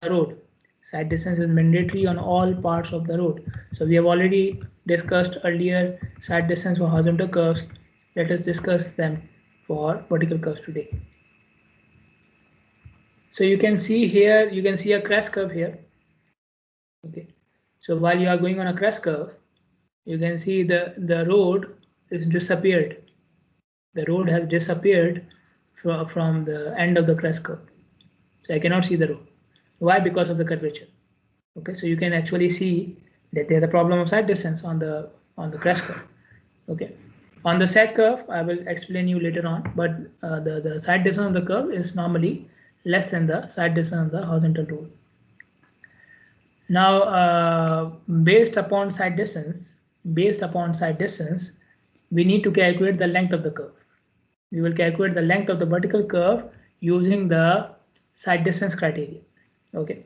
the road. Side distance is mandatory on all parts of the road. So we have already discussed earlier side distance for horizontal curves. Let us discuss them for vertical curves today. So you can see here, you can see a crest curve here. Okay. So while you are going on a crest curve, you can see the road is disappeared. The road has disappeared from the end of the crest curve. So I cannot see the road. Why? Because of the curvature. Okay, so you can actually see that there's a problem of side distance on the crest curve. Okay, on the sag curve, I will explain you later on, but the side distance of the curve is normally less than the side distance of the horizontal road. Now, based upon side distance, we need to calculate the length of the curve. We will calculate the length of the vertical curve using the side distance criteria. Okay,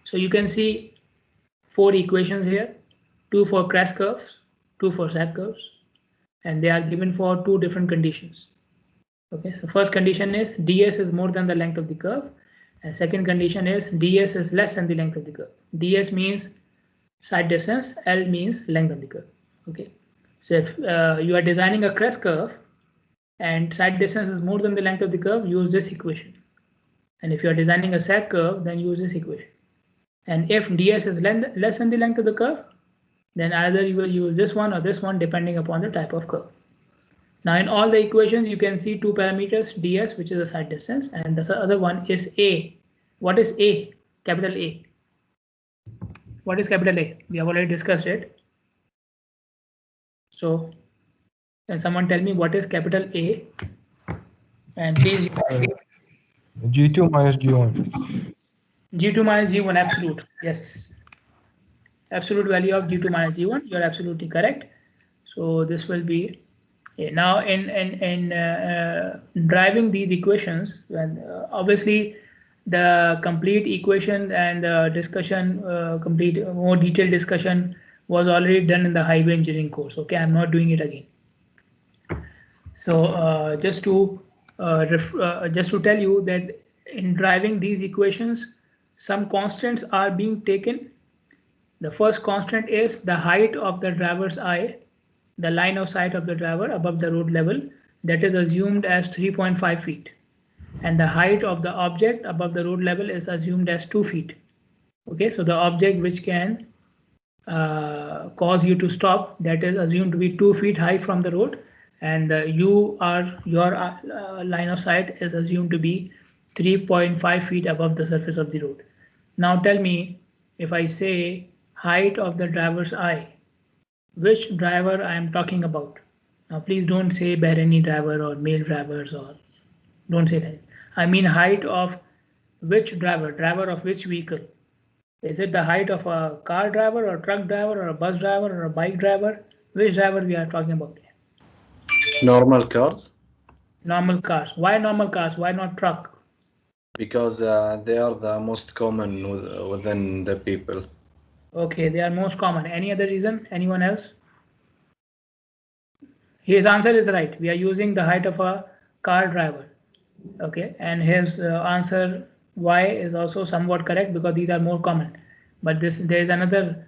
so you can see 4 equations here, 2 for crest curves, 2 for sag curves, and they are given for 2 different conditions. Okay, so first condition is ds is more than the length of the curve, and second condition is ds is less than the length of the curve. Ds means side distance, L means length of the curve. Okay, so if you are designing a crest curve and side distance is more than the length of the curve, use this equation. And if you are designing a sag curve, then use this equation. And if ds is less than the length of the curve, then either you will use this one or this one depending upon the type of curve. Now in all the equations you can see 2 parameters, ds, which is the side distance, and the other one is a. What is a? Capital A. What is capital A? We have already discussed it. So can someone tell me what is capital A? And please. G2 minus G1. G2 minus G1, absolute. Yes. Absolute value of G2 minus G1. You're absolutely correct. So this will be now in driving these equations, when obviously the complete equation and the discussion, complete more detailed discussion was already done in the highway engineering course. Okay, I'm not doing it again. So just to tell you that in driving these equations, some constants are being taken. The first constant is the height of the driver's eye, the line of sight of the driver above the road level, that is assumed as 3.5 feet. And the height of the object above the road level is assumed as 2 feet. Okay, so the object which can cause you to stop, that is assumed to be 2 feet high from the road, and your line of sight is assumed to be 3.5 feet above the surface of the road. Now tell me, if I say height of the driver's eye, which driver I am talking about? Now please don't say Bahraini driver or male drivers, or don't say that. I mean height of which driver of which vehicle? Is it the height of a car driver or truck driver or a bus driver or a bike driver? Which driver we are talking about here? Normal cars. Normal cars. Why normal cars? Why not truck? Because they are the most common within the people. Okay, they are most common. Any other reason? Anyone else? His answer is right. We are using the height of a car driver. Okay, and his answer Y is also somewhat correct because these are more common. But there is another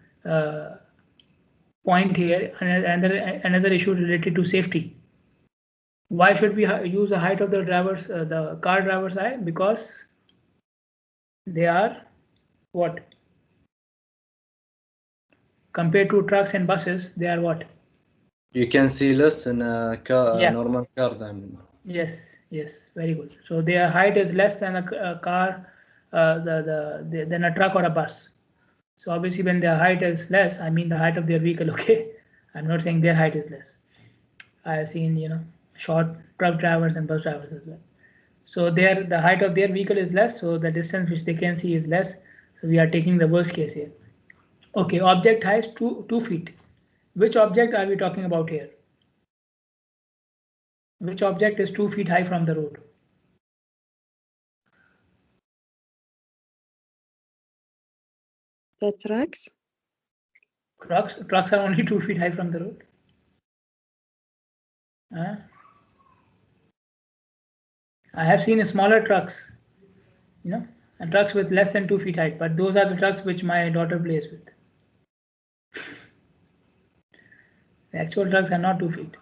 point here, another issue related to safety. Why should we use the height of the car driver's eye? Because they are what? Compared to trucks and buses, they are what? You can see less in a car, Yeah. normal car than. Yes, very good. So their height is less than a car, than a truck or a bus. So obviously when their height is less, I mean the height of their vehicle, okay? I'm not saying their height is less. I have seen, short truck drivers and bus drivers as well. So the height of their vehicle is less, so the distance which they can see is less. So we are taking the worst case here. Okay, object height 2 feet. Which object are we talking about here? Which object is 2 feet high from the road? The trucks? Trucks are only 2 feet high from the road. I have seen smaller trucks, and trucks with less than 2 feet height, but those are the trucks which my daughter plays with. The actual trucks are not 2 feet.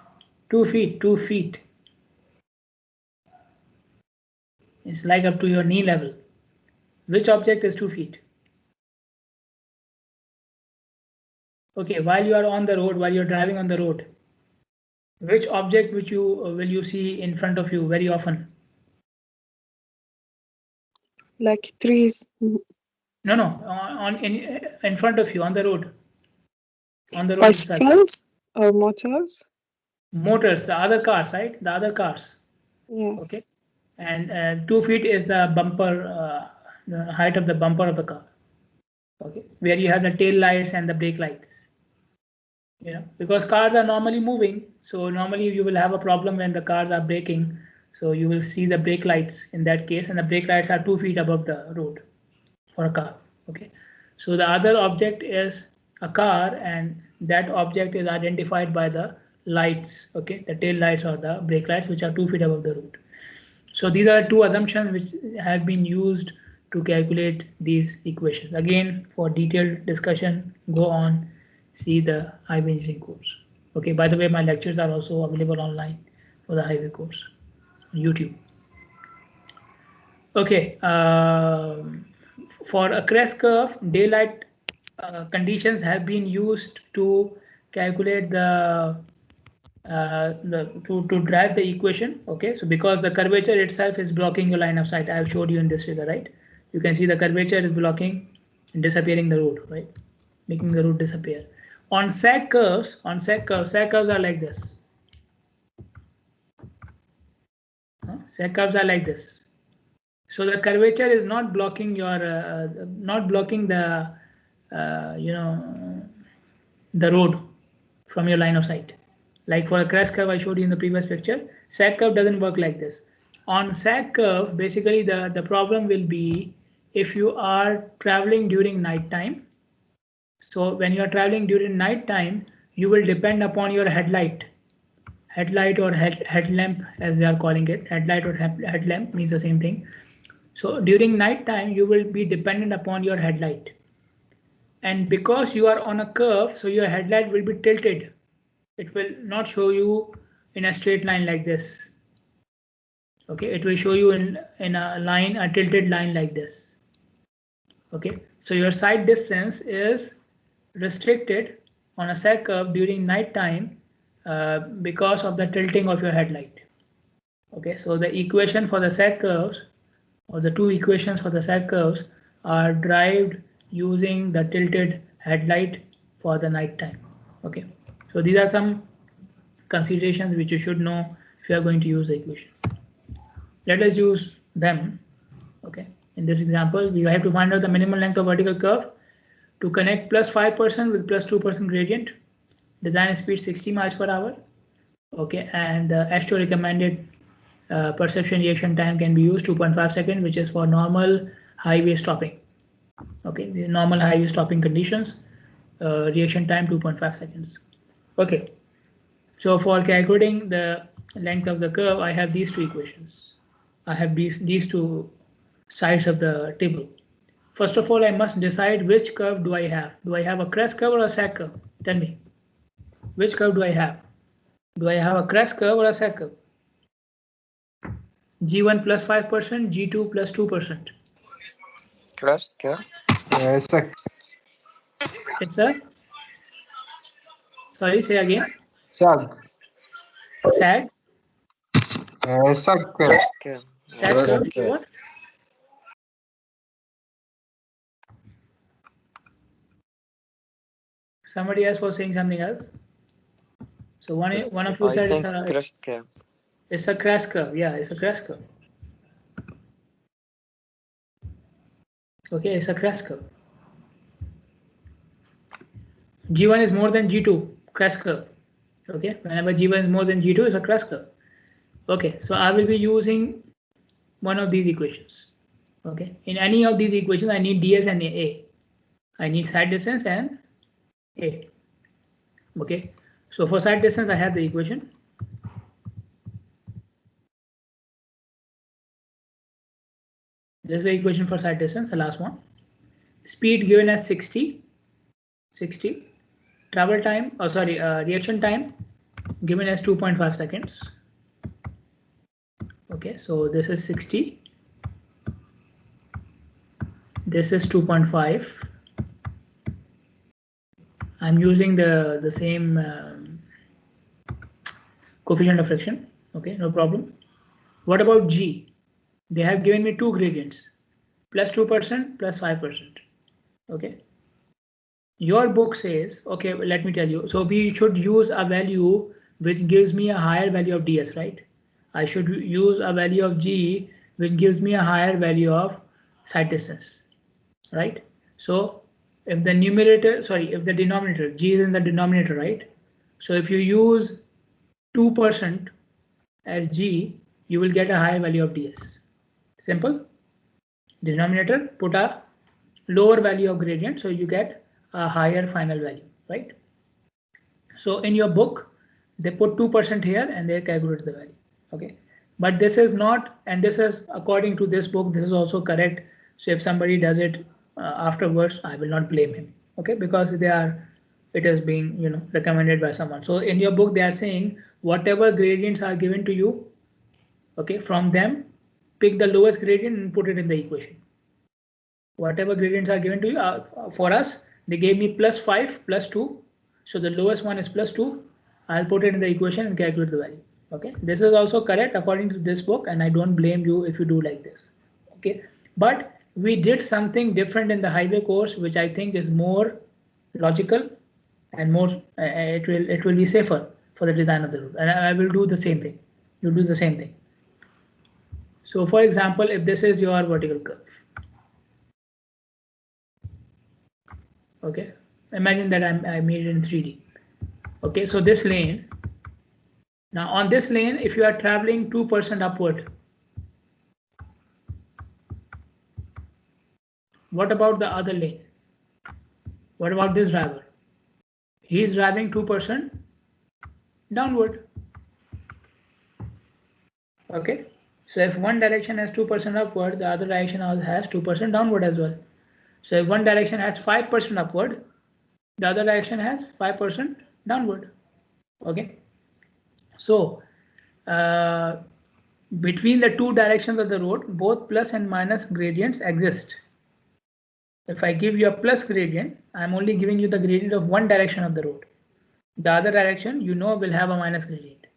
2 feet, 2 feet. It's like up to your knee level. Which object is 2 feet? Okay, while you are on the road, while you're driving on the road, which object which you will you see in front of you very often? Like trees. No, on in front of you on the road. On the road itself. Bicycles or motors? Motors, the other cars, right? The other cars. Yes. Okay. And 2 feet is the bumper, the height of the bumper of the car. Okay, where you have the tail lights and the brake lights. You know, because cars are normally moving, so normally you will have a problem when the cars are braking. So you will see the brake lights in that case, and the brake lights are 2 feet above the road for a car. Okay, so the other object is a car, and that object is identified by the lights. Okay, the tail lights or the brake lights, which are 2 feet above the road. So these are two assumptions which have been used to calculate these equations. Again, for detailed discussion, go on, see the highway engineering course. Okay, by the way, my lectures are also available online for the highway course on YouTube. Okay, for a crest curve, daylight conditions have been used to calculate to drive the equation. Okay, so because the curvature itself is blocking your line of sight, I have showed you in this figure, right? You can see the curvature is blocking and disappearing the road, right? Making the road disappear. On sag curves, sag curves are like this. Sag curves are like this. So the curvature is not blocking your, not blocking the, the road from your line of sight. Like for a crest curve I showed you in the previous picture, sag curve doesn't work like this. On sag curve, basically the problem will be if you are traveling during night time. So when you are traveling during night time, you will depend upon your headlight or headlamp, as they are calling it. Headlight or headlamp means the same thing. So during night time, you will be dependent upon your headlight. And because you are on a curve, so your headlight will be tilted. It will not show you in a straight line like this. Okay, it will show you in a line, a tilted line like this. Okay, so your sight distance is restricted on a sag curve during night time because of the tilting of your headlight. Okay, so the equation for the sag curves, or the two equations for the sag curves, are derived using the tilted headlight for the night time. Okay, so these are some considerations which you should know if you are going to use the equations. Let us use them. Okay, in this example, we have to find out the minimum length of vertical curve to connect plus 5% with plus 2% gradient. Design speed 60 miles per hour. Okay, and the AASHTO recommended perception reaction time can be used 2.5 seconds, which is for normal highway stopping. Okay, the normal highway stopping conditions, reaction time 2.5 seconds. Okay, so for calculating the length of the curve, I have these two equations. I have these two sides of the table. First of all, I must decide which curve do I have. Do I have a crest curve or a sag curve? Tell me. Which curve do I have? Do I have a crest curve or a sag curve? G1 plus 5%, G2 plus 2%. Crest curve. Sag. It's a, sorry, say again. Sag. Sag. Sag. Crest curve. Sag Crest curve. curve. What? Somebody else was saying something else. So one of you I said think crest curve. it's a crest curve. Yeah, it's a crest curve. Okay, it's a crest curve. G1 is more than G2, crest curve. Okay, whenever G1 is more than G2, it's a crest curve. Okay, so I will be using one of these equations. Okay, in any of these equations, I need ds and a. I need side distance and a. Okay, so for side distance, I have the equation. This is the equation for side distance, the last one. Speed given as 60. Travel time, reaction time given as 2.5 seconds. Okay, so this is 60. This is 2.5. I'm using the same coefficient of friction. Okay, no problem. What about G? They have given me two gradients, plus 2%, plus 5%. Okay. Your book says, okay, let me tell you. So we should use a value which gives me a higher value of ds, right? I should use a value of G which gives me a higher value of side distance, right? So if the denominator, G is in the denominator, right? So if you use 2% as G, you will get a higher value of ds. Simple. Denominator, put a lower value of gradient, so you get a higher final value, right? So in your book, they put 2% here and they calculate the value. Okay, but this is not, and this is according to this book, this is also correct. So if somebody does it afterwards, I will not blame him. Okay, because it is being recommended by someone. So in your book, they are saying whatever gradients are given to you, okay, from them, pick the lowest gradient and put it in the equation. Whatever gradients are given to you, for us, they gave me +5, +2. So the lowest one is +2. I'll put it in the equation and calculate the value. Okay, this is also correct according to this book, and I don't blame you if you do like this. Okay, but we did something different in the highway course, which I think is more logical and more. It will be safer for the design of the route, and I will do the same thing. You do the same thing. So, for example, if this is your vertical curve. Okay, imagine that I made it in 3D. Okay, so this lane, now on this lane, if you are traveling 2% upward, what about the other lane? What about this driver? He is driving 2% downward. Okay, so if one direction has 2% upward, the other direction has 2% downward as well. So if one direction has 5% upward, the other direction has 5% downward. Okay, so between the two directions of the road, both plus and minus gradients exist. If I give you a plus gradient, I'm only giving you the gradient of one direction of the road. The other direction, will have a minus gradient.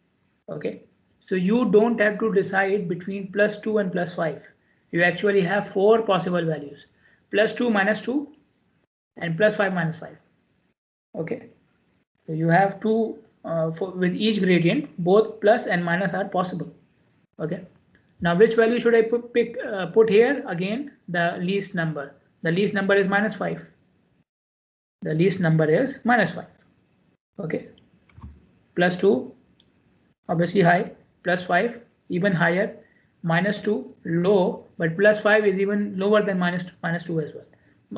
Okay, so you don't have to decide between +2 and +5. You actually have 4 possible values: +2 -2 and +5 -5. Okay, so you have two with each gradient, both plus and minus are possible. Okay, now which value should I put here? Again, the least number. The least number is -5. The least number is -5. Okay, +2 obviously high, +5 even higher, -2 low, but +5 is even lower than -2 as well.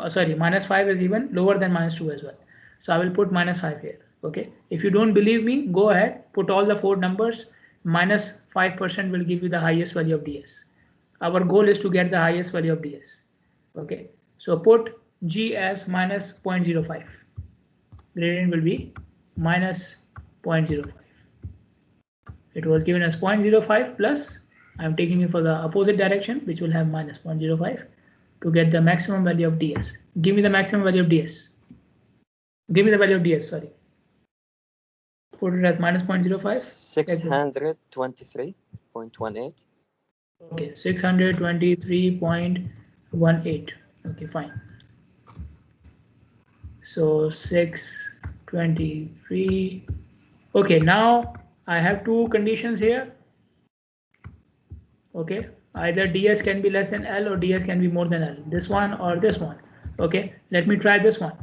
Sorry, -5 is even lower than -2 as well. So I will put -5 here. Okay, if you don't believe me, go ahead, put all the 4 numbers. -5% will give you the highest value of ds. Our goal is to get the highest value of ds. Okay, so put G as -0.05. Gradient will be -0.05. It was given as 0.05 plus. I'm taking it for the opposite direction, which will have -0.05 to get the maximum value of ds. Give me the maximum value of ds. Give me the value of ds, sorry. Put it as -0.05. 623.18. Okay, 623.18. Okay, fine. So 623. Okay, now I have two conditions here. Okay, either ds can be less than L or ds can be more than L. This one or this one. Okay, let me try this one.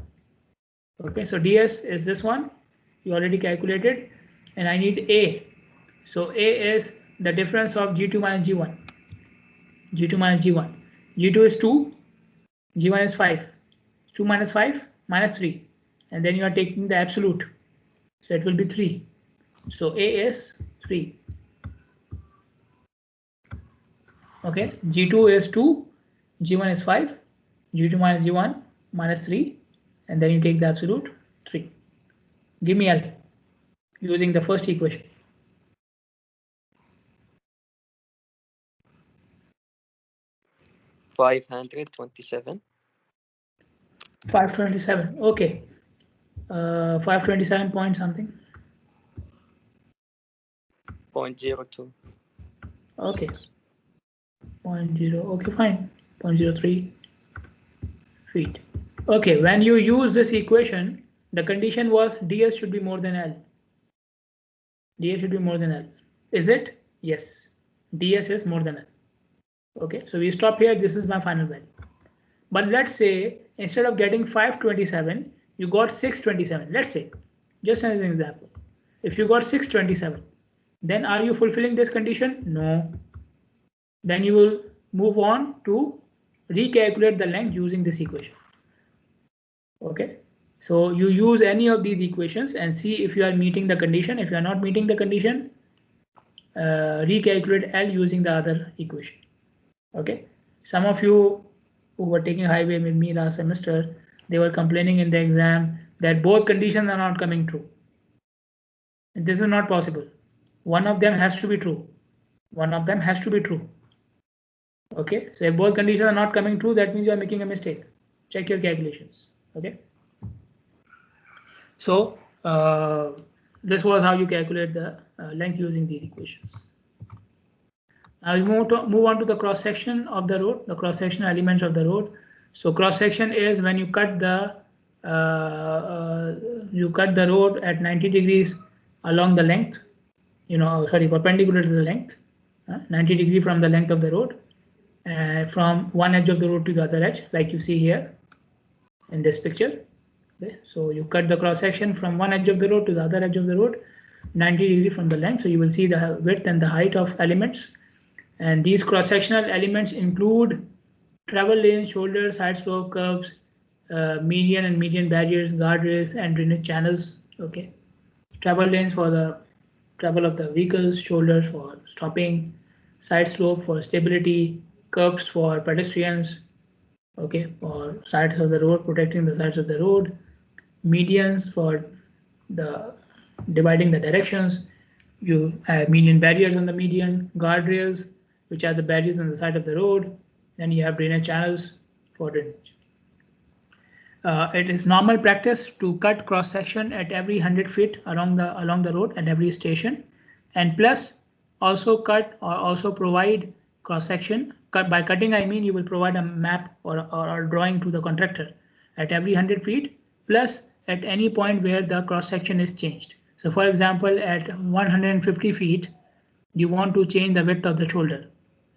Okay, so ds is this one. You already calculated, and I need A. So A is the difference of G2 minus G1. G2 minus G1. G2 is 2. G1 is 5. 2 minus 5 minus 3. And then you are taking the absolute. So it will be 3. So A is 3. Okay, G2 is 2 G1 is 5, G2 minus G1 minus 3, and then you take the absolute 3. Give me L using the first equation. 527. 527. Okay. 527 point something. 0.02. Okay. 0.0. Okay, fine. 0.03 feet. Okay, when you use this equation, the condition was ds should be more than L. ds should be more than L. Is it? Yes. ds is more than L. Okay, so we stop here. This is my final value. But let's say instead of getting 527, you got 627. Let's say, just as an example, if you got 627, then are you fulfilling this condition? No. Then you will move on to recalculate the length using this equation. Okay, so you use any of these equations and see if you are meeting the condition. If you are not meeting the condition, recalculate L using the other equation. Okay, some of you who were taking highway with me last semester, they were complaining in the exam that both conditions are not coming true. And this is not possible. One of them has to be true. One of them has to be true. Okay, so if both conditions are not coming true, that means you are making a mistake. Check your calculations. Okay, so this was how you calculate the length using these equations. Now we move on to the cross section of the road, the cross sectional elements of the road. So cross section is when you cut the road at 90 degrees along the length, perpendicular to the length, 90 degree from the length of the road, from one edge of the road to the other edge, like you see here in this picture. Okay, so you cut the cross section from one edge of the road to the other edge of the road, 90 degree from the length. So you will see the width and the height of elements. And these cross-sectional elements include travel lanes, shoulders, side slope, curves, median and median barriers, guardrails, and drainage channels. Okay, travel lanes for the travel of the vehicles, shoulders for stopping, side slope for stability, curves for pedestrians. Okay, for sides of the road, protecting the sides of the road, medians for the dividing the directions. You have median barriers on the median, guardrails, which are the barriers on the side of the road. Then you have drainage channels for drainage. It is normal practice to cut cross section at every 100 feet along the road at every station, and plus also cut or also provide cross section. By cutting, I mean you will provide a map or a drawing to the contractor at every 100 feet, plus at any point where the cross section is changed. So for example, at 150 feet, you want to change the width of the shoulder.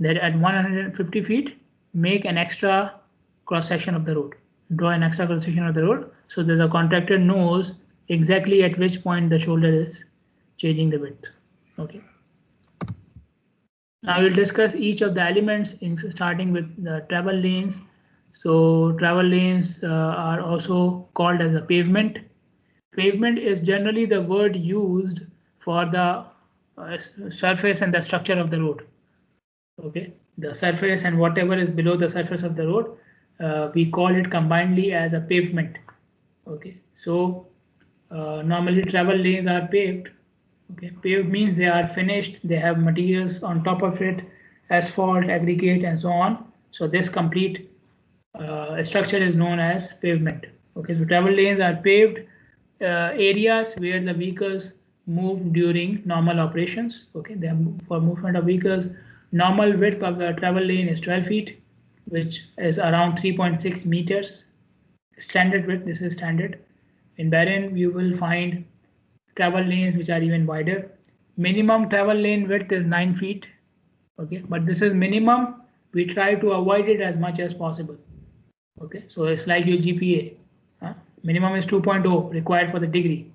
Then at 150 feet, make an extra cross section of the road. Draw an extra cross section of the road so that the contractor knows exactly at which point the shoulder is changing the width. Okay. Now we'll discuss each of the elements, starting with the travel lanes. So travel lanes are also called as a pavement. Pavement is generally the word used for the surface and the structure of the road. Okay, the surface and whatever is below the surface of the road, we call it combinedly as a pavement. Okay, so normally travel lanes are paved. Okay, paved means they are finished, they have materials on top of it, asphalt, aggregate, and so on. So this complete structure is known as pavement. Okay, so travel lanes are paved areas where the vehicles move during normal operations. Okay, they are for movement of vehicles. Normal width of the travel lane is 12 feet, which is around 3.6 meters. Standard width, this is standard. In Bahrain, you will find travel lanes which are even wider. Minimum travel lane width is 9 feet. Okay, but this is minimum. We try to avoid it as much as possible. Okay, so it's like your GPA. Minimum is 2.0 required for the degree.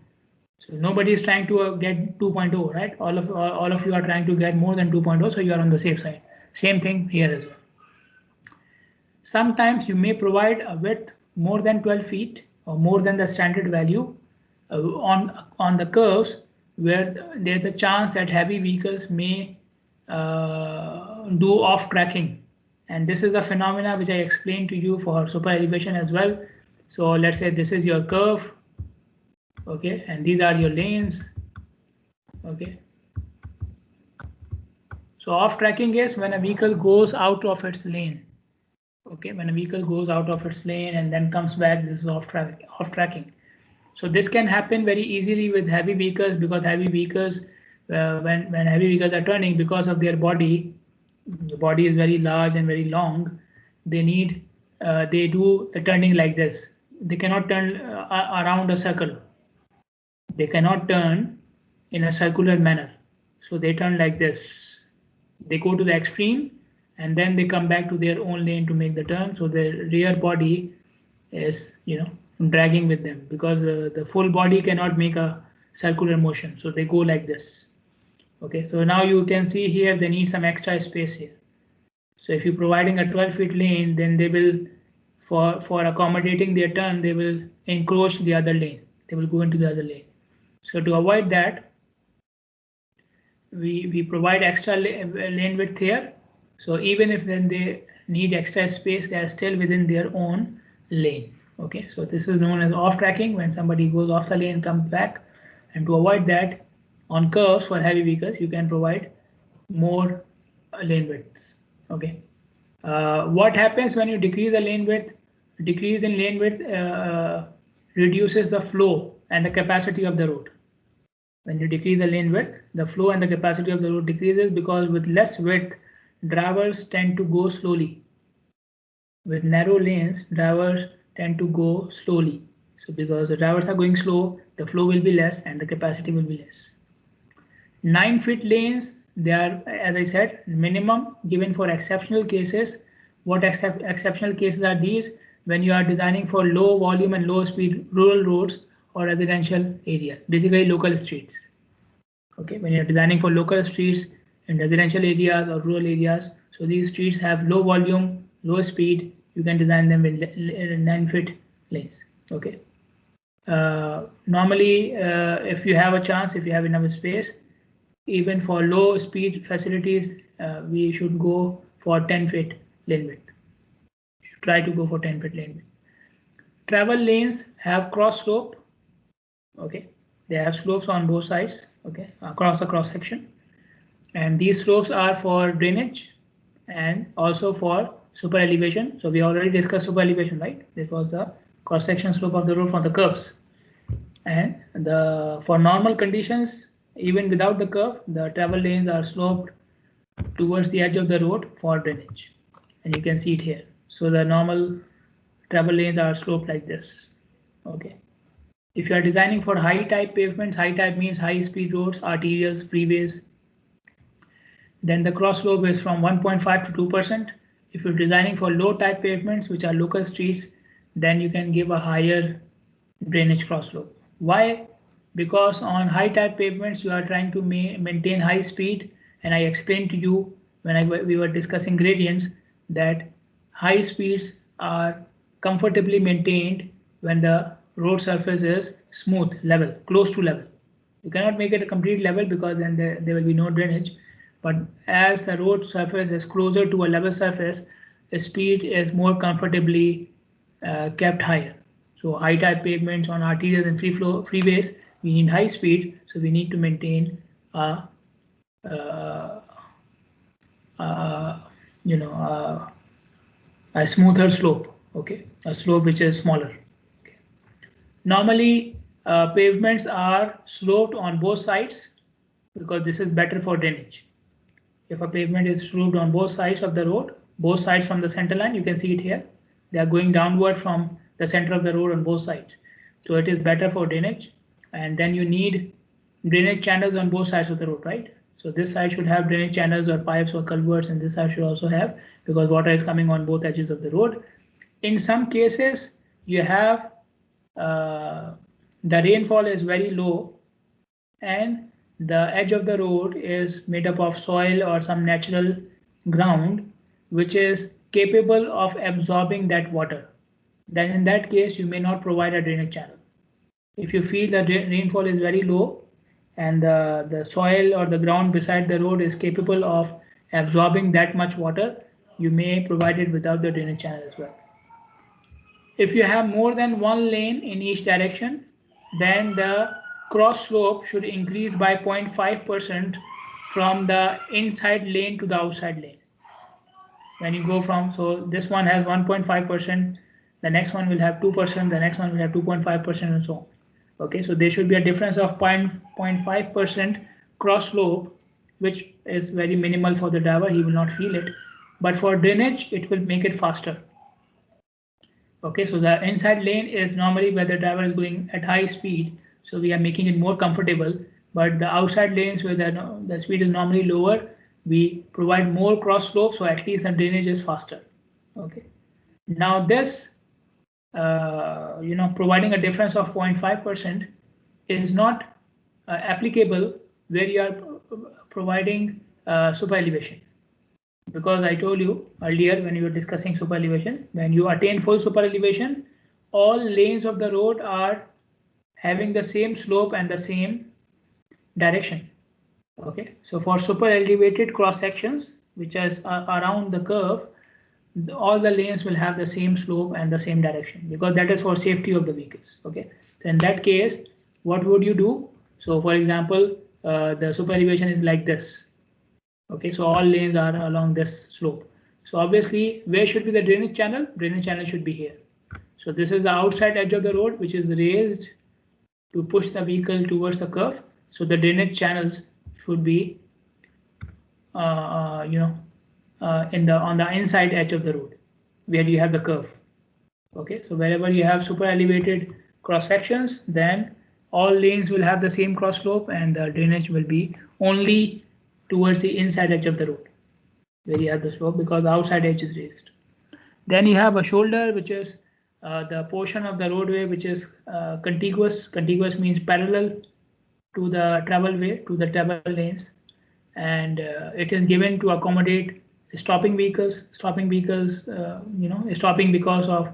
So nobody is trying to get 2.0, right? All of you are trying to get more than 2.0, so you are on the safe side. Same thing here as well. Sometimes you may provide a width more than 12 feet or more than the standard value on the curves where there's a chance that heavy vehicles may do off tracking. And this is the phenomena which I explained to you for super elevation as well. So let's say this is your curve, okay, and these are your lanes, okay. So off tracking is when a vehicle goes out of its lane, okay, when a vehicle goes out of its lane and then comes back, this is off tracking. So this can happen very easily with heavy vehicles, because heavy vehicles, when heavy vehicles are turning, because of their body, the body is very large and very long, they need, they do the turning like this. They cannot turn around a circle. They cannot turn in a circular manner. So they turn like this. They go to the extreme and then they come back to their own lane to make the turn. So the rear body is, dragging with them, because the full body cannot make a circular motion. So they go like this. Okay, so now you can see here they need some extra space here. So if you're providing a 12-foot lane, then they will, for accommodating their turn, they will encroach the other lane. They will go into the other lane. So to avoid that, we provide extra lane width here. So even if then they need extra space, they are still within their own lane. Okay, so this is known as off tracking, when somebody goes off the lane, comes back. And to avoid that, on curves for heavy vehicles, you can provide more lane widths. Okay, what happens when you decrease the lane width? Decrease in lane width reduces the flow and the capacity of the road. When you decrease the lane width, the flow and the capacity of the road decreases, because with less width, drivers tend to go slowly. With narrow lanes, drivers tend to go slowly. So because the drivers are going slow, the flow will be less and the capacity will be less. 9-foot lanes, they are, as I said, minimum given for exceptional cases. What exceptional cases are these? When you are designing for low volume and low speed rural roads or residential areas, basically local streets. Okay, when you're designing for local streets in residential areas or rural areas, so these streets have low volume, low speed, you can design them with 9-foot lanes. Okay. Normally, if you have a chance, if you have enough space, even for low speed facilities, we should go for 10-foot lane width. Try to go for 10-foot lane width. Travel lanes have cross slope. Okay, they have slopes on both sides. Okay, across the cross section, and these slopes are for drainage and also for super elevation. So we already discussed super elevation, right? This was the cross section slope of the road from the curves. And for normal conditions, even without the curve, the travel lanes are sloped towards the edge of the road for drainage, and you can see it here. So the normal travel lanes are sloped like this. Okay. If you are designing for high type pavements, high type means high speed roads, arterials, freeways, then the cross slope is from 1.5 to 2%. If you're designing for low type pavements, which are local streets, then you can give a higher drainage cross slope. Why? Because on high type pavements, you are trying to maintain high speed. And I explained to you when we were discussing gradients that high speeds are comfortably maintained when the road surface is smooth, level, close to level. You cannot make it a complete level, because then there will be no drainage. But as the road surface is closer to a level surface, the speed is more comfortably kept higher. So high type pavements on arterials and freeways, we need high speed, so we need to maintain a smoother slope. Okay, a slope which is smaller. Okay. Normally, pavements are sloped on both sides, because this is better for drainage. If a pavement is sloped on both sides of the road, both sides from the center line, you can see it here. They are going downward from the center of the road on both sides. So it is better for drainage. And then you need drainage channels on both sides of the road, right? So this side should have drainage channels or pipes or culverts, and this side should also have, because water is coming on both edges of the road. In some cases, you have the rainfall is very low and the edge of the road is made up of soil or some natural ground which is capable of absorbing that water. Then in that case, you may not provide a drainage channel. If you feel the rainfall is very low and the soil or the ground beside the road is capable of absorbing that much water, you may provide it without the drainage channel as well. If you have more than one lane in each direction, then the cross slope should increase by 0.5% from the inside lane to the outside lane. When you go from, so this one has 1.5%, the next one will have 2%, the next one will have 2.5%, and so on. Okay, so there should be a difference of 0.5% cross slope, which is very minimal for the driver. He will not feel it, but for drainage, it will make it faster. Okay, so the inside lane is normally where the driver is going at high speed, so we are making it more comfortable. But the outside lanes where the speed is normally lower, we provide more cross slope, so at least the drainage is faster. Okay, now this, providing a difference of 0.5% is not applicable where you are providing super elevation. Because I told you earlier when you were discussing super elevation, when you attain full super elevation, all lanes of the road are having the same slope and the same direction. Okay, so for super elevated cross sections, which is around the curve, all the lanes will have the same slope and the same direction, because that is for safety of the vehicles. Okay, so in that case, what would you do? So for example, the super elevation is like this. Okay, so all lanes are along this slope. So obviously, where should be the drainage channel? Drainage channel should be here. So this is the outside edge of the road, which is raised to push the vehicle towards the curve. So the drainage channels should be, on the inside edge of the road, where you have the curve. Okay, so wherever you have super elevated cross sections, then all lanes will have the same cross slope, and the drainage will be only towards the inside edge of the road, where you have the slope, because the outside edge is raised. Then you have a shoulder, which is the portion of the roadway which is contiguous. Contiguous means parallel to the travel way, to the travel lanes, and it is given to accommodate stopping vehicles. Stopping vehicles, stopping because of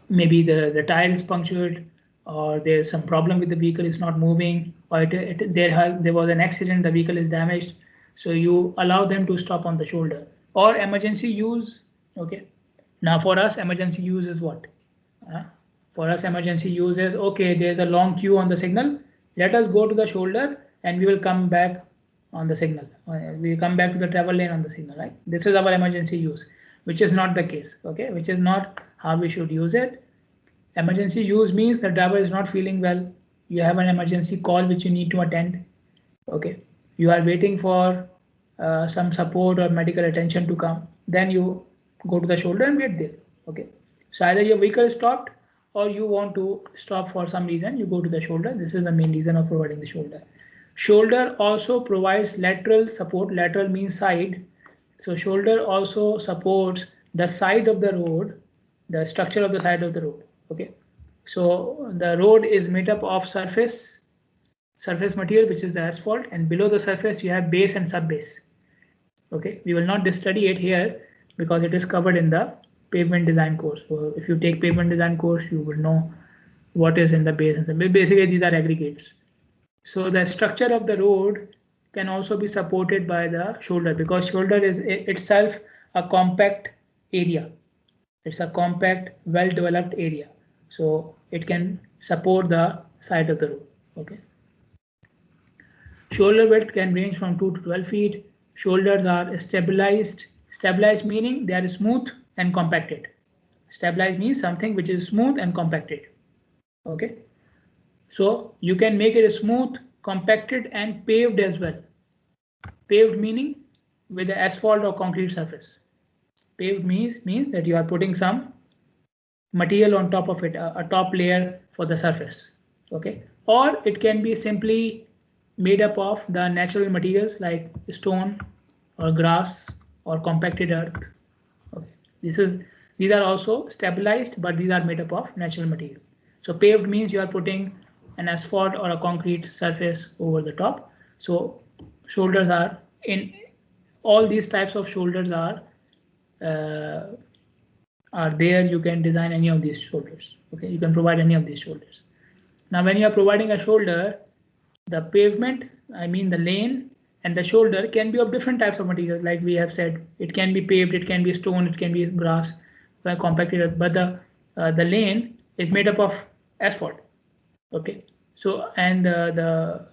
maybe the tire is punctured, or there's some problem with the vehicle, is not moving, or there was an accident, the vehicle is damaged. So you allow them to stop on the shoulder. Or emergency use. Okay, now for us emergency use is what? For us emergency use is, okay, there's a long queue on the signal, let us go to the shoulder and we will come back on the signal. We come back to the travel lane on the signal, right? This is our emergency use, which is not the case. Okay, which is not how we should use it. Emergency use means the driver is not feeling well, you have an emergency call which you need to attend. Okay, you are waiting for some support or medical attention to come, then you go to the shoulder and wait there. Okay, so either your vehicle is stopped or you want to stop for some reason, you go to the shoulder. This is the main reason of providing the shoulder. Shoulder also provides lateral support. Lateral means side. So shoulder also supports the side of the road, the structure of the side of the road. Okay, so the road is made up of surface material, which is the asphalt, and below the surface you have base and sub-base. Okay, we will not study it here because it is covered in the pavement design course. So if you take pavement design course, you will know what is in the base and sub-base. Basically, these are aggregates. So the structure of the road can also be supported by the shoulder, because shoulder is itself a compact area. It's a compact, well-developed area. So it can support the side of the road. Okay. Shoulder width can range from 2 to 12 feet. Shoulders are stabilized. Stabilized meaning they are smooth and compacted. Stabilized means something which is smooth and compacted. Okay. So you can make it smooth, compacted, and paved as well. Paved meaning with the asphalt or concrete surface. Paved means that you are putting some material on top of it, a top layer for the surface. Okay, or it can be simply made up of the natural materials like stone or grass or compacted earth. Okay, these are also stabilized, but these are made up of natural material. So paved means you are putting an asphalt or a concrete surface over the top. So shoulders are in all these types of shoulders are there. You can design any of these shoulders. Okay, you can provide any of these shoulders. Now when you are providing a shoulder, the pavement, I mean the lane, and the shoulder can be of different types of materials. Like we have said, it can be paved, it can be stone, it can be grass, compacted, but the lane is made up of asphalt. Okay, so and the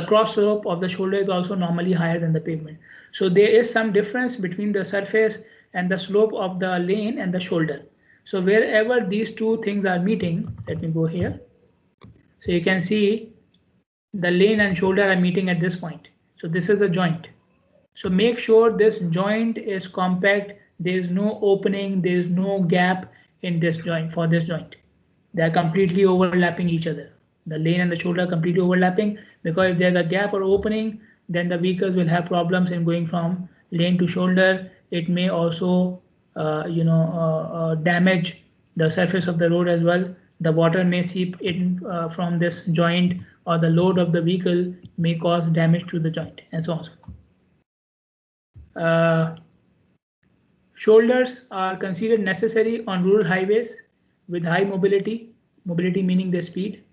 cross slope of the shoulder is also normally higher than the pavement. So there is some difference between the surface and the slope of the lane and the shoulder. So wherever these two things are meeting, let me go here. So you can see the lane and shoulder are meeting at this point. So this is the joint. So make sure this joint is compact. There is no opening, there is no gap in this joint. For this joint, they are completely overlapping each other. The lane and the shoulder are completely overlapping, because if there's a gap or opening, then the vehicles will have problems in going from lane to shoulder. It may also damage the surface of the road as well. The water may seep in from this joint, or the load of the vehicle may cause damage to the joint, and so on. Shoulders are considered necessary on rural highways with high mobility meaning the speed,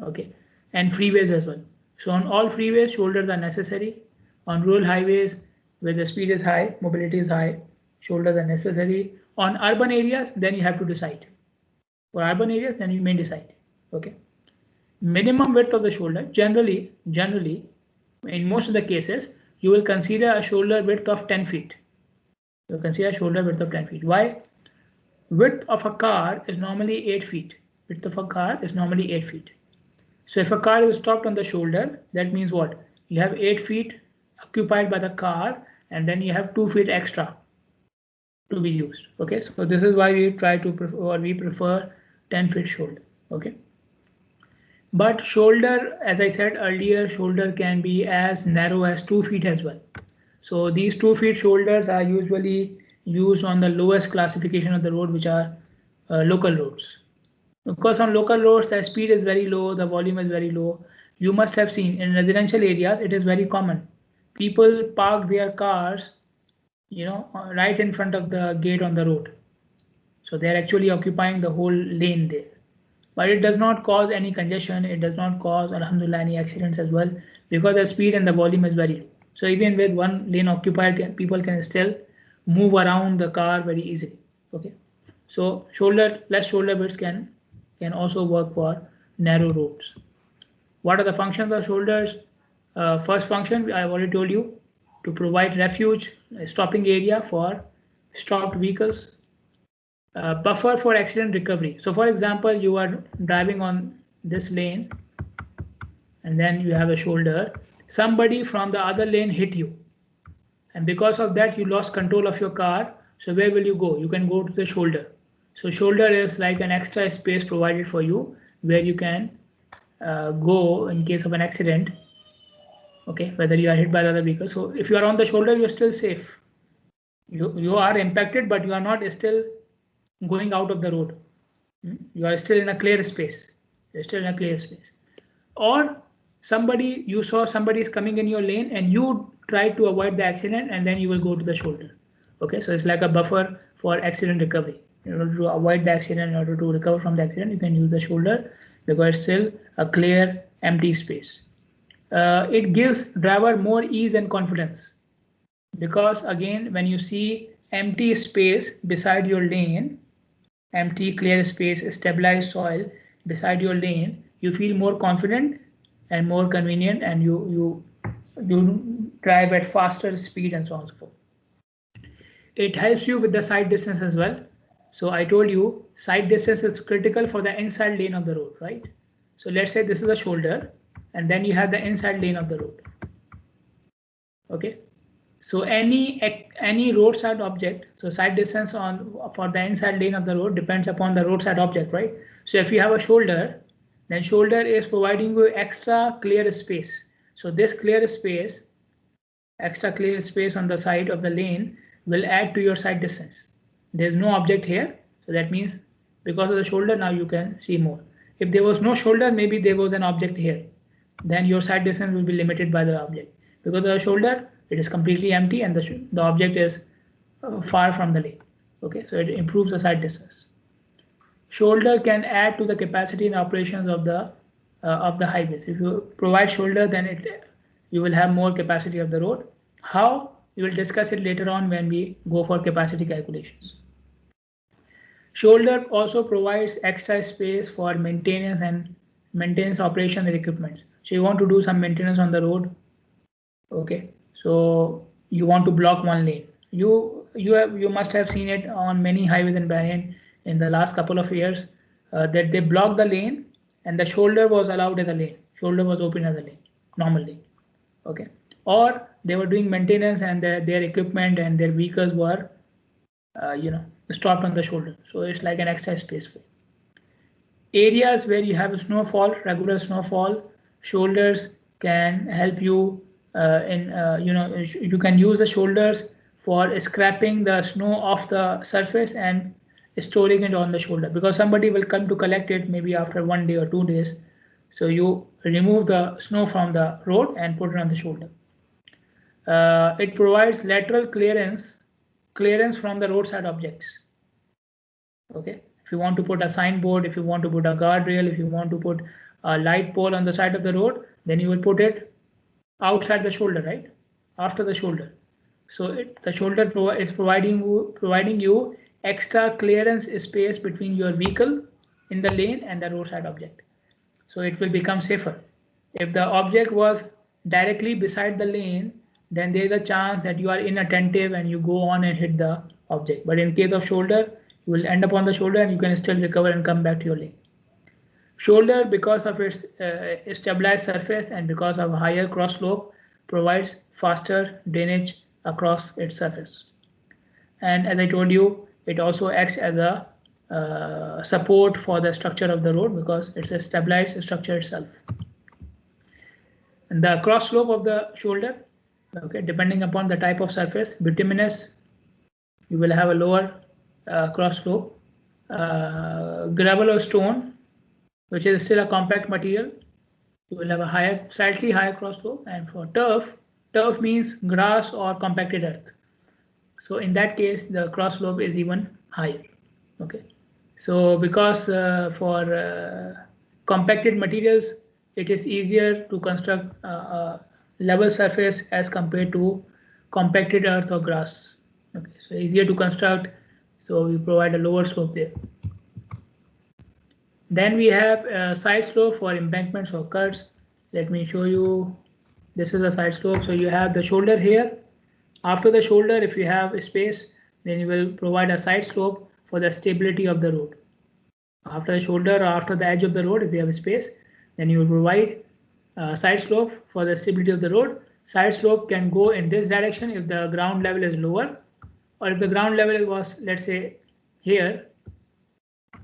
okay, and freeways as well. So on all freeways, shoulders are necessary. On rural highways where the speed is high, mobility is high, shoulders are necessary. On urban areas, then you have to decide. For urban areas, then you may decide. Okay. Minimum width of the shoulder, generally, in most of the cases, you will consider a shoulder width of 10 feet. You consider a shoulder width of 10 feet. Why? Width of a car is normally 8 feet. Width of a car is normally 8 feet. So if a car is stopped on the shoulder, that means what? You have 8 feet occupied by the car, and then you have 2 feet extra to be used. Okay, so this is why we prefer 10 feet shoulder. Okay, but shoulder, as I said earlier, shoulder can be as narrow as 2 feet as well. So these 2 feet shoulders are usually used on the lowest classification of the road, which are local roads. Of course, on local roads, the speed is very low, the volume is very low. You must have seen in residential areas, it is very common. People park their cars, right in front of the gate on the road. So they're actually occupying the whole lane there. But it does not cause any congestion. It does not cause, alhamdulillah, any accidents as well, because the speed and the volume is very low. So even with one lane occupied, people can still move around the car very easily. Okay. So less shoulder widths can also work for narrow roads. What are the functions of shoulders? First function, I've already told you, to provide refuge, stopping area for stopped vehicles. Buffer for accident recovery. So for example, you are driving on this lane, and then you have a shoulder. Somebody from the other lane hit you, and because of that, you lost control of your car. So where will you go? You can go to the shoulder. So shoulder is like an extra space provided for you where you can go in case of an accident. Okay, whether you are hit by the other vehicle. So if you are on the shoulder, you are still safe. You are impacted, but you are not still going out of the road. You are still in a clear space. You're still in a clear space. Or you saw somebody is coming in your lane, and you try to avoid the accident, and then you will go to the shoulder. Okay, so it's like a buffer for accident recovery. In order to avoid the accident, in order to recover from the accident, you can use the shoulder because it's still a clear, empty space. It gives driver more ease and confidence, because again, when you see empty space beside your lane, empty clear space, stabilized soil beside your lane, you feel more confident and more convenient, and you drive at faster speed and so on and so forth. It helps you with the sight distance as well. So I told you sight distance is critical for the inside lane of the road, right? So let's say this is a shoulder, and then you have the inside lane of the road. Okay, so any roadside object, so sight distance for the inside lane of the road depends upon the roadside object, right? So if you have a shoulder, then shoulder is providing you extra clear space. So this extra clear space on the side of the lane will add to your sight distance. There's no object here, so that means because of the shoulder, now you can see more. If there was no shoulder, maybe there was an object here, then your sight distance will be limited by the object. Because of the shoulder, it is completely empty, and the object is far from the lane. Okay, so it improves the sight distance. Shoulder can add to the capacity and operations of the highways. If you provide shoulder, then you will have more capacity of the road. How? We will discuss it later on when we go for capacity calculations. Shoulder also provides extra space for maintenance and maintenance operation and equipment. So you want to do some maintenance on the road. Okay, so you want to block one lane. You must have seen it on many highways in Bahrain in the last couple of years that they blocked the lane and the shoulder was allowed as a lane. Shoulder was open as a lane, normal lane. Okay, or they were doing maintenance and their equipment and their vehicles were, stopped on the shoulder. So it's like an extra space. Areas where you have a snowfall, regular snowfall, shoulders can help you you can use the shoulders for scraping the snow off the surface and storing it on the shoulder, because somebody will come to collect it maybe after 1 day or 2 days. So you remove the snow from the road and put it on the shoulder. It provides lateral clearance from the roadside objects. Okay, if you want to put a signboard, if you want to put a guardrail, if you want to put a light pole on the side of the road, then you will put it outside the shoulder, right? After the shoulder. So the shoulder is providing you extra clearance space between your vehicle in the lane and the roadside object. So it will become safer. If the object was directly beside the lane, then there is a chance that you are inattentive and you go on and hit the object. But in case of shoulder, you will end up on the shoulder and you can still recover and come back to your lane. Shoulder, because of its stabilized surface and because of higher cross slope, provides faster drainage across its surface. And as I told you, it also acts as a support for the structure of the road because it's a stabilized structure itself. And the cross slope of the shoulder, okay, depending upon the type of surface, bituminous, you will have a lower cross slope. Gravel or stone, which is still a compact material, you will have a slightly higher cross slope. And for turf means grass or compacted earth. So in that case, the cross slope is even higher. Okay, so because for compacted materials, it is easier to construct a level surface as compared to compacted earth or grass. Okay, so easier to construct, so we provide a lower slope there. Then we have side slope for embankments or cuts. Let me show you. This is a side slope. So you have the shoulder here. After the shoulder, if you have space, then you will provide a side slope for the stability of the road. After the shoulder or after the edge of the road, if you have space, then you will provide a side slope for the stability of the road. Side slope can go in this direction if the ground level is lower, or if the ground level was, let's say, here,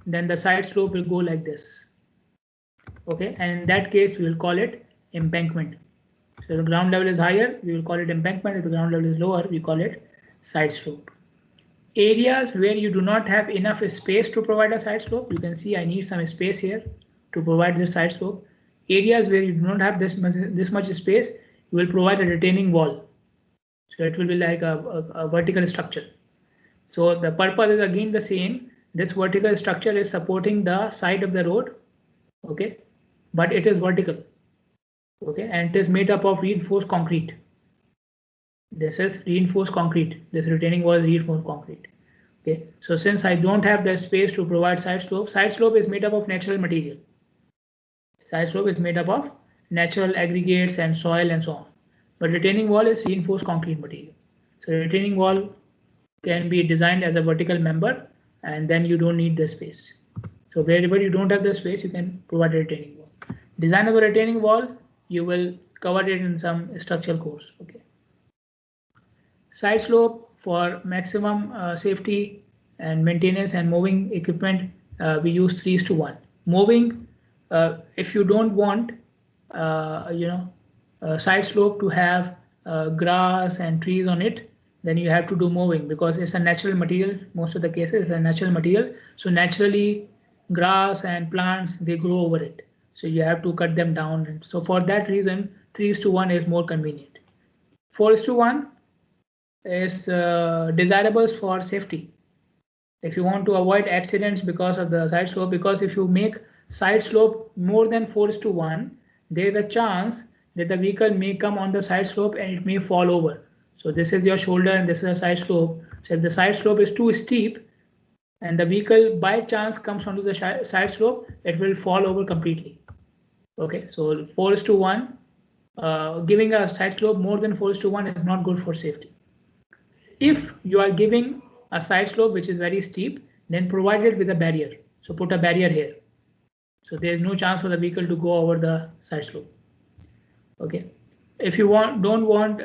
then the side slope will go like this. Okay, and in that case, we will call it embankment. So if the ground level is higher, we will call it embankment. If the ground level is lower, we call it side slope. Areas where you do not have enough space to provide a side slope, you can see I need some space here to provide this side slope. Areas where you do not have this much space, you will provide a retaining wall. So it will be like a vertical structure. So the purpose is again the same. This vertical structure is supporting the side of the road, okay, but it is vertical, okay, and it is made up of reinforced concrete. This is reinforced concrete. This retaining wall is reinforced concrete. Okay, so since I don't have the space to provide side slope is made up of natural material. Side slope is made up of natural aggregates and soil and so on. But retaining wall is reinforced concrete material. So retaining wall can be designed as a vertical member, and then you don't need the space. So wherever you don't have the space, you can provide a retaining wall. Design of a retaining wall, you will cover it in some structural course. Okay. Side slope for maximum safety and maintenance and moving equipment, we use 3:1. Moving, if you don't want, side slope to have grass and trees on it, then you have to do mowing because it's a natural material. Most of the cases, it's a natural material. So naturally, grass and plants, they grow over it. So you have to cut them down. And so for that reason, 3:1 is more convenient. 4:1 is desirable for safety. If you want to avoid accidents because of the side slope, because if you make side slope more than 4:1, there is a chance that the vehicle may come on the side slope and it may fall over. So this is your shoulder and this is a side slope. So if the side slope is too steep and the vehicle by chance comes onto the side slope, it will fall over completely. Okay, so 4:1, giving a side slope more than 4:1 is not good for safety. If you are giving a side slope which is very steep, then provide it with a barrier. So put a barrier here. So there is no chance for the vehicle to go over the side slope. Okay, if you don't want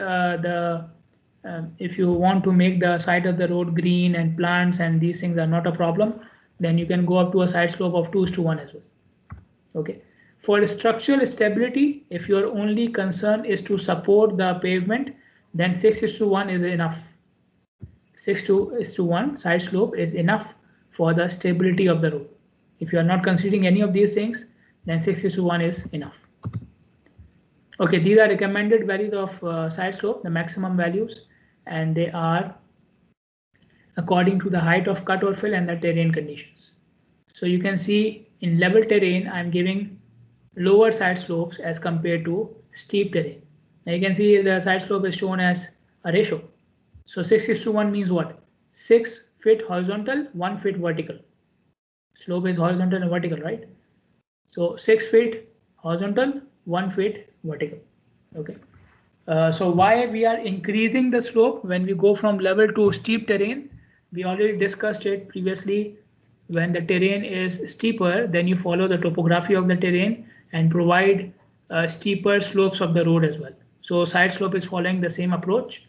if you want to make the side of the road green and plants and these things are not a problem, then you can go up to a side slope of 2:1 as well. Okay, for structural stability, if your only concern is to support the pavement, then 6:1 is enough. 6:1 side slope is enough for the stability of the road. If you are not considering any of these things, then 6:1 is enough. Okay, these are recommended values of side slope, the maximum values, and they are according to the height of cut or fill and the terrain conditions. So you can see in level terrain, I'm giving lower side slopes as compared to steep terrain. Now you can see the side slope is shown as a ratio. So 6:1 means what? 6 feet horizontal, 1 foot vertical. Slope is horizontal and vertical, right? So 6 feet horizontal, 1 foot vertical. Okay. So why we are increasing the slope when we go from level to steep terrain? We already discussed it previously. When the terrain is steeper, then you follow the topography of the terrain and provide steeper slopes of the road as well. So side slope is following the same approach.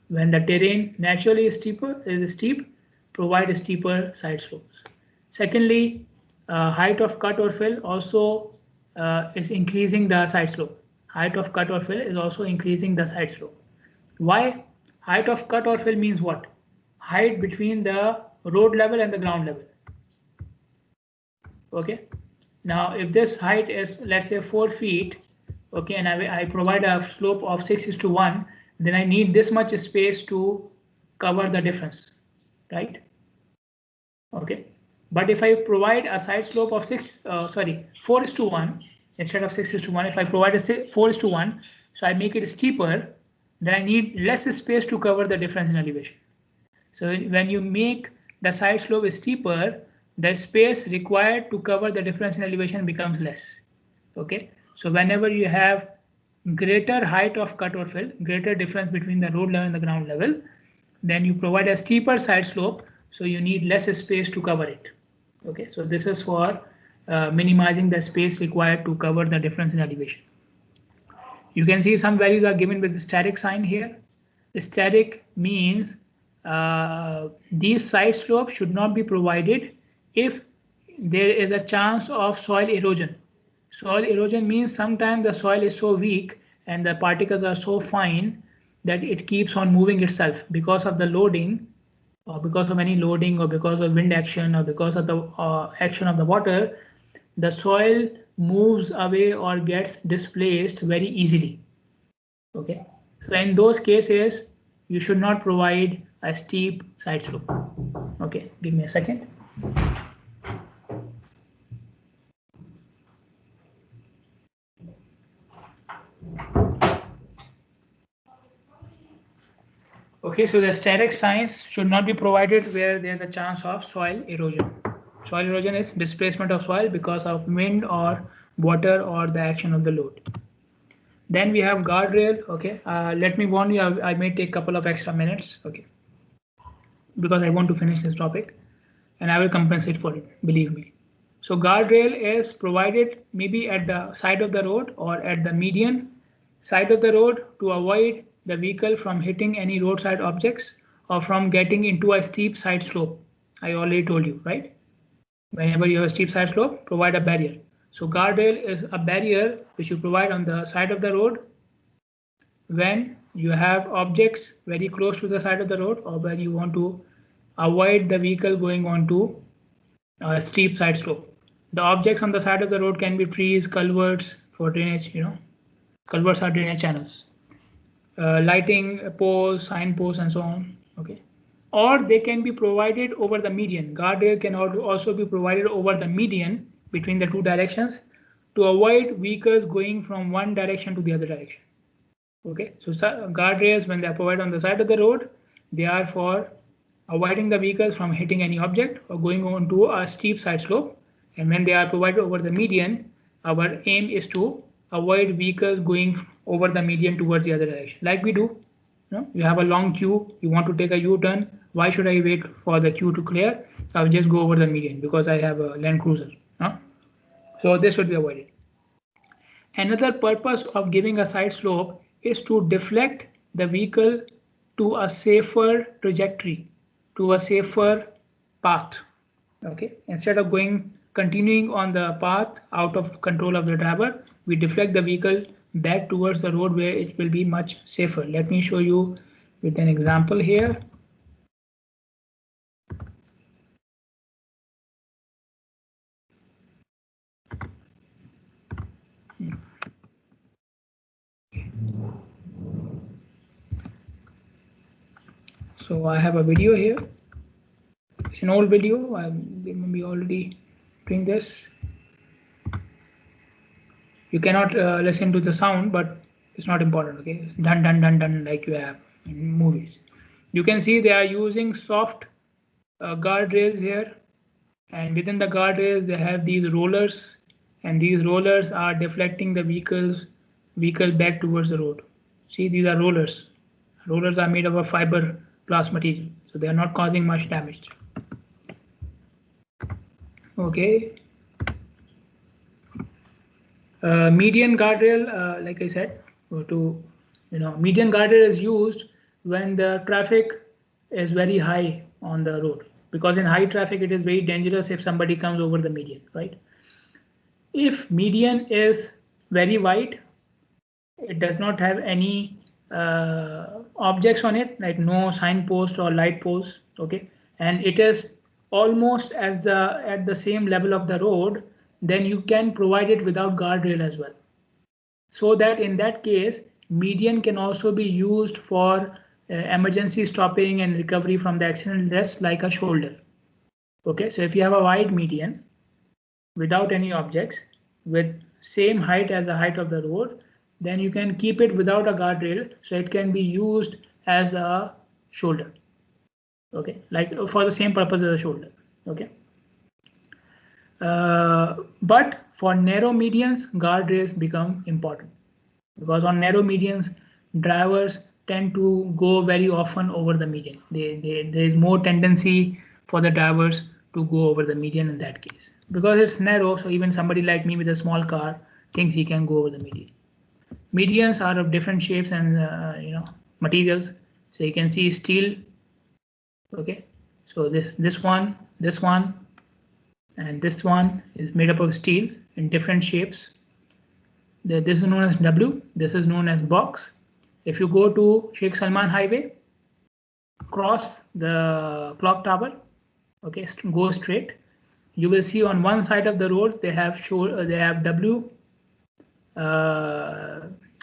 When the terrain naturally is steep, provide steeper side slopes. Secondly, height of cut or fill also is increasing the side slope. Height of cut or fill is also increasing the side slope. Why? Height of cut or fill means what? Height between the road level and the ground level. Okay. Now, if this height is, let's say, 4 feet, okay, and I provide a slope of 6:1, then I need this much space to cover the difference, right? Okay. But if I provide a side slope of 4:1 instead of 6:1, if I provide a 4:1, so I make it steeper, then I need less space to cover the difference in elevation. So when you make the side slope steeper, the space required to cover the difference in elevation becomes less. Okay. So whenever you have greater height of cut or fill, greater difference between the road level and the ground level, then you provide a steeper side slope, so you need less space to cover it. Okay, so this is for minimizing the space required to cover the difference in elevation. You can see some values are given with the static sign here. The static means these side slopes should not be provided if there is a chance of soil erosion. Soil erosion means sometimes the soil is so weak and the particles are so fine that it keeps on moving itself because of the loading, or because of any loading, or because of wind action, or because of the action of the water. The soil moves away or gets displaced very easily. Okay, so in those cases, you should not provide a steep side slope. Okay, give me a second. Okay, so the static signs should not be provided where there is a chance of soil erosion. Soil erosion is displacement of soil because of wind or water or the action of the load. Then we have guardrail. Okay, let me warn you, I may take a couple of extra minutes. Okay, because I want to finish this topic and I will compensate for it, believe me. So guardrail is provided maybe at the side of the road or at the median side of the road to avoid the vehicle from hitting any roadside objects or from getting into a steep side slope. I already told you, right? Whenever you have a steep side slope, provide a barrier. So guardrail is a barrier which you provide on the side of the road when you have objects very close to the side of the road or when you want to avoid the vehicle going on to a steep side slope. The objects on the side of the road can be trees, culverts for drainage, culverts are drainage channels, lighting poles, sign posts, and so on. Okay, or they can be provided over the median. Guardrail can also be provided over the median between the two directions, to avoid vehicles going from one direction to the other direction. Okay, so guardrails, when they are provided on the side of the road, they are for avoiding the vehicles from hitting any object or going on to a steep side slope. And when they are provided over the median, our aim is to avoid vehicles going over the median towards the other direction. Like we do, you have a long queue, you want to take a U-turn. Why should I wait for the queue to clear? I'll just go over the median because I have a Land Cruiser. So this should be avoided. Another purpose of giving a side slope is to deflect the vehicle to a safer trajectory, to a safer path. Okay, instead of continuing on the path out of control of the driver, we deflect the vehicle back towards the road where it will be much safer. Let me show you with an example here. So I have a video here. It's an old video. I'm maybe already doing this. You cannot listen to the sound, but it's not important. Okay, dun dun dun dun like you have in movies. You can see they are using soft guardrails here, and within the guardrails they have these rollers, and these rollers are deflecting the vehicle back towards the road. See, these are rollers. Rollers are made of a fiber glass material, so they are not causing much damage. Okay. Median guardrail, like I said, median guardrail is used when the traffic is very high on the road, because in high traffic it is very dangerous if somebody comes over the median, right? If median is very wide, it does not have any objects on it, like no signpost or light post, okay, and it is almost at the same level of the road, then you can provide it without guardrail as well. So that in that case, median can also be used for emergency stopping and recovery from the accident, just like a shoulder. Okay, so if you have a wide median without any objects with same height as the height of the road, then you can keep it without a guardrail, so it can be used as a shoulder. Okay, like for the same purpose as a shoulder. Okay. But for narrow medians, guardrails become important, because on narrow medians, drivers tend to go very often over the median. There is more tendency for the drivers to go over the median in that case, because it's narrow. So even somebody like me with a small car thinks he can go over the median. Medians are of different shapes and materials. So you can see steel. Okay, so this one, and this one is made up of steel in different shapes. This is known as W. This is known as box. If you go to Sheikh Salman Highway, cross the clock tower, okay, go straight, you will see on one side of the road they have W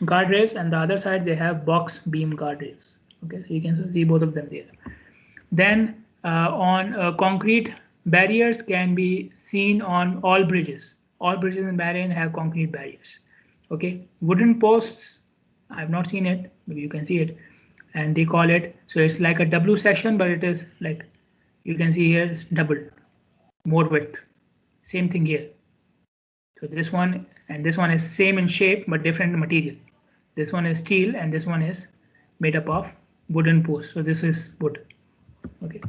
guardrails, and the other side they have box beam guardrails. Okay, so you can see both of them there. Then on concrete barriers can be seen on all bridges. All bridges in Bahrain have concrete barriers. Okay, wooden posts, I've not seen it, but you can see it, and they call it, so it's like a W section, but it is like, you can see here it's doubled, more width. Same thing here. So this one and this one is same in shape but different material. This one is steel and this one is made up of wooden posts. So this is wood. Okay.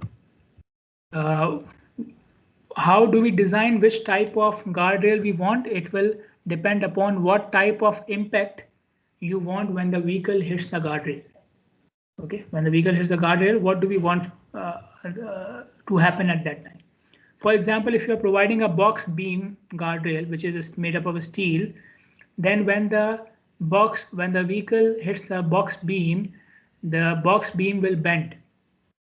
How do we design which type of guardrail we want? It will depend upon what type of impact you want when the vehicle hits the guardrail. Okay, when the vehicle hits the guardrail, what do we want to happen at that time? For example, if you're providing a box beam guardrail, which is made up of steel, then when the vehicle hits the box beam will bend.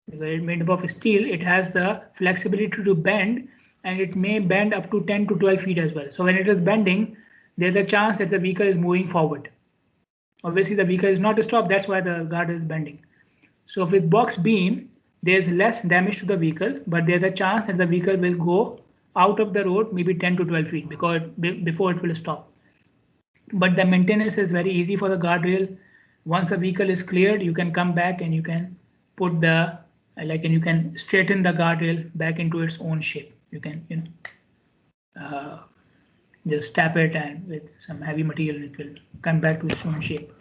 Because it's made up of steel, it has the flexibility to bend, and it may bend up to 10 to 12 feet as well. So when it is bending, there's a chance that the vehicle is moving forward. Obviously, the vehicle is not stopped, that's why the guard is bending. So with box beam, there's less damage to the vehicle, but there's a chance that the vehicle will go out of the road, maybe 10 to 12 feet before it will stop. But the maintenance is very easy for the guardrail. Once the vehicle is cleared, you can come back and you can put the and you can straighten the guardrail back into its own shape. You can just tap it, and with some heavy material it will come back to its own shape.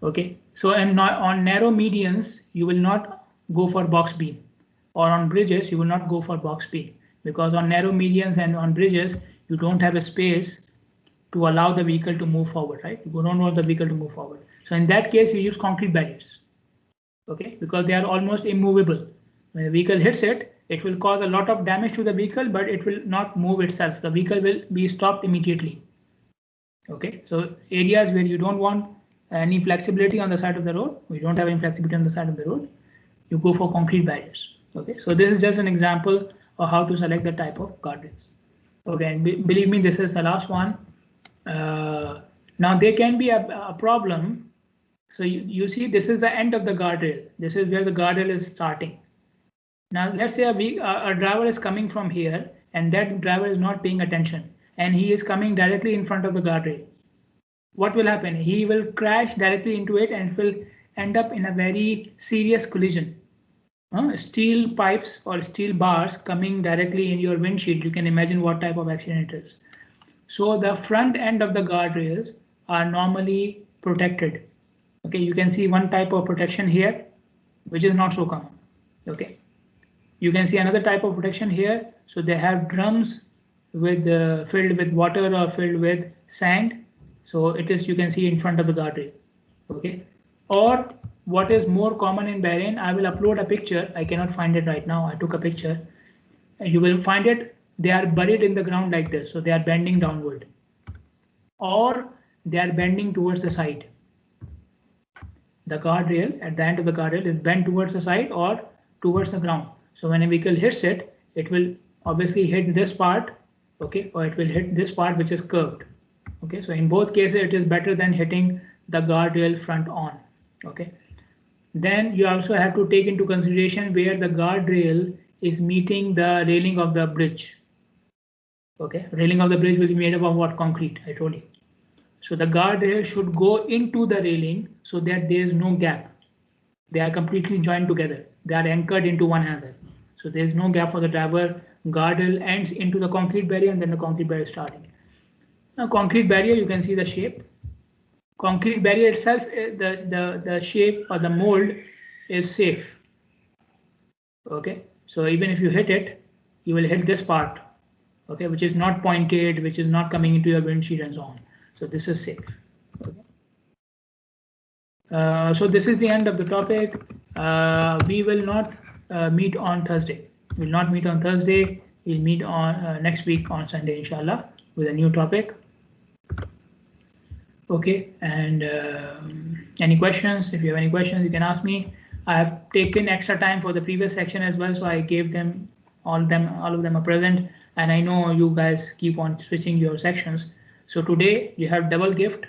Okay, so and on narrow medians you will not go for box beam, or on bridges you will not go for box beam, because on narrow medians and on bridges you don't have a space to allow the vehicle to move forward, right? You don't want the vehicle to move forward. So in that case you use concrete barriers. Okay, because they are almost immovable. When the vehicle hits it, it will cause a lot of damage to the vehicle, but it will not move itself. The vehicle will be stopped immediately. Okay, so areas where you don't want any flexibility on the side of the road, we don't have any flexibility on the side of the road, you go for concrete barriers. Okay, so this is just an example of how to select the type of guardrails. Okay, and believe me, this is the last one. Now there can be a problem. So you see, this is the end of the guardrail. This is where the guardrail is starting. Now let's say a driver is coming from here, and that driver is not paying attention, and he is coming directly in front of the guardrail. What will happen? He will crash directly into it and will end up in a very serious collision. Steel pipes or steel bars coming directly in your windshield, you can imagine what type of accident it is. So the front end of the guardrails are normally protected. Okay, you can see one type of protection here, which is not so common. Okay, you can see another type of protection here. So they have drums with filled with water or filled with sand. So it is, you can see in front of the guardrail. Okay, or what is more common in Bahrain, I will upload a picture. I cannot find it right now. I took a picture. You will find it. They are buried in the ground like this. So they are bending downward, or they are bending towards the side. The guardrail at the end of the guardrail is bent towards the side or towards the ground. So when a vehicle hits it, it will obviously hit this part, okay, or it will hit this part which is curved. Okay, so in both cases it is better than hitting the guardrail front on. Okay, then you also have to take into consideration where the guardrail is meeting the railing of the bridge. Okay, railing of the bridge will be made up of what? Concrete, I told you. So the guardrail should go into the railing so that there is no gap. They are completely joined together. They are anchored into one another. So there is no gap for the driver. Guardrail ends into the concrete barrier, and then the concrete barrier is starting. Now concrete barrier, you can see the shape. Concrete barrier itself, the shape or the mold is safe. Okay, so even if you hit it, you will hit this part, okay, which is not pointed, which is not coming into your windshield and so on. So this is safe. Okay. So this is the end of the topic. We will not meet on Thursday. We'll not meet on Thursday. We'll meet on next week on Sunday, inshallah, with a new topic. Okay, and any questions? If you have any questions, you can ask me. I have taken extra time for the previous section as well, so I gave them all of them are present, and I know you guys keep on switching your sections. So today you have double gift.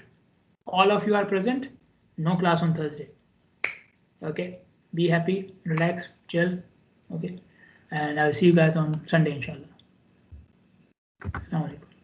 All of you are present. No class on Thursday. Okay, be happy, relax, chill. Okay, and I'll see you guys on Sunday, inshallah. Assalamu alaikum.